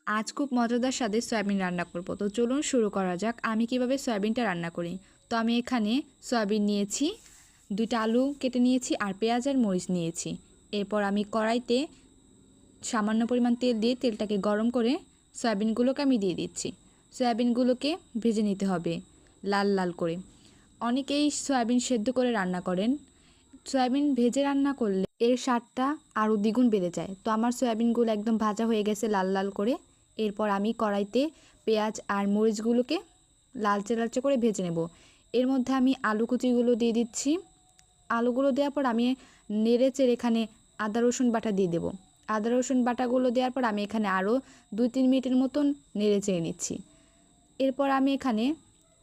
আজ খুব মজাদার স্বাদে সয়াবিন রান্না করব। তো চলুন শুরু করা যাক আমি কিভাবে সয়াবিনটা রান্না করি। তো আমি এখানে সয়াবিন নিয়েছি, 2টা আলু কেটে নিয়েছি আর পেঁয়াজ আর মরিচ নিয়েছি। এরপর আমি কড়াইতে সামান্য পরিমাণ তেল দিয়ে তেলটাকে গরম করে সয়াবিনগুলোকে আমি দিয়ে দিচ্ছি। সয়াবিনগুলোকে ভেজে নিতে হবে লাল লাল করে। অনেকেই সয়াবিন সেদ্ধ করে রান্না করেন। সয়াবিন ভেজে রান্না করলে এর স্বাদটা আরও দ্বিগুণ বেড়ে যায়। তো আমার সয়াবিনগুলো একদম ভাজা হয়ে গেছে লাল লাল করে। এরপর আমি কড়াইতে পেঁয়াজ আর মরিচগুলোকে লালচে লালচে করে ভেজে নেব। এর মধ্যে আমি আলু কুচিগুলো দিয়ে দিচ্ছি। আলুগুলো দেওয়ার পর আমি নেড়ে চেড়ে এখানে আদা রসুন বাটা দিয়ে দেবো। আদা রসুন বাটাগুলো দেওয়ার পর আমি এখানে আরও 2-3 মিনিটের মতন নেড়ে চেড়ে নিচ্ছি। এরপর আমি এখানে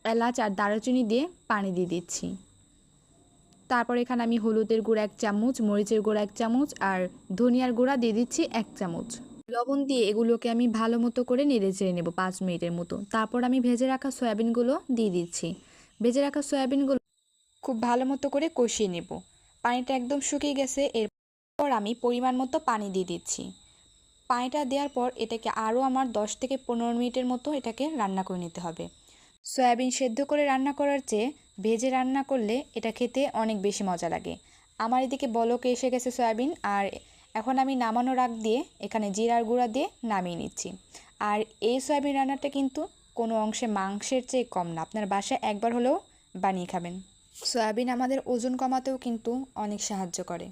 এলাচ আর দারুচিনি দিয়ে পানি দিয়ে দিচ্ছি। তারপর এখানে আমি হলুদের গুঁড়া 1 চামচ, মরিচের গুঁড়া 1 চামচ আর ধনিয়ার গুঁড়া দিয়ে দিচ্ছি 1 চামচ। লবণ দিয়ে এগুলোকে আমি ভালো মতো করে নেড়ে চেড়ে নেব 5 মিনিটের মতো। তারপর আমি ভেজে রাখা সয়াবিনগুলো দিয়ে দিচ্ছি। ভেজে রাখা সয়াবিনগুলো খুব ভালো মতো করে কষিয়ে নেব। পানিটা একদম শুকিয়ে গেছে। এরপর আমি পরিমাণ মতো পানি দিয়ে দিচ্ছি। পানিটা দেওয়ার পর এটাকে আরও আমার 10 থেকে 15 মিনিটের মতো এটাকে রান্না করে নিতে হবে। সয়াবিন সেদ্ধ করে রান্না করার চেয়ে ভেজে রান্না করলে এটা খেতে অনেক বেশি মজা লাগে। আমার এদিকে বলক এসে গেছে সয়াবিন, আর এখন আমি নামানোর আগ দিয়ে এখানে জিরার গুঁড়া দিয়ে নামিয়ে নিচ্ছি। আর এই সয়াবিন রান্নাটা কিন্তু কোনো অংশে মাংসের চেয়ে কম না। আপনার বাসায় একবার হলেও বানিয়ে খাবেন। সয়াবিন আমাদের ওজন কমাতেও কিন্তু অনেক সাহায্য করে।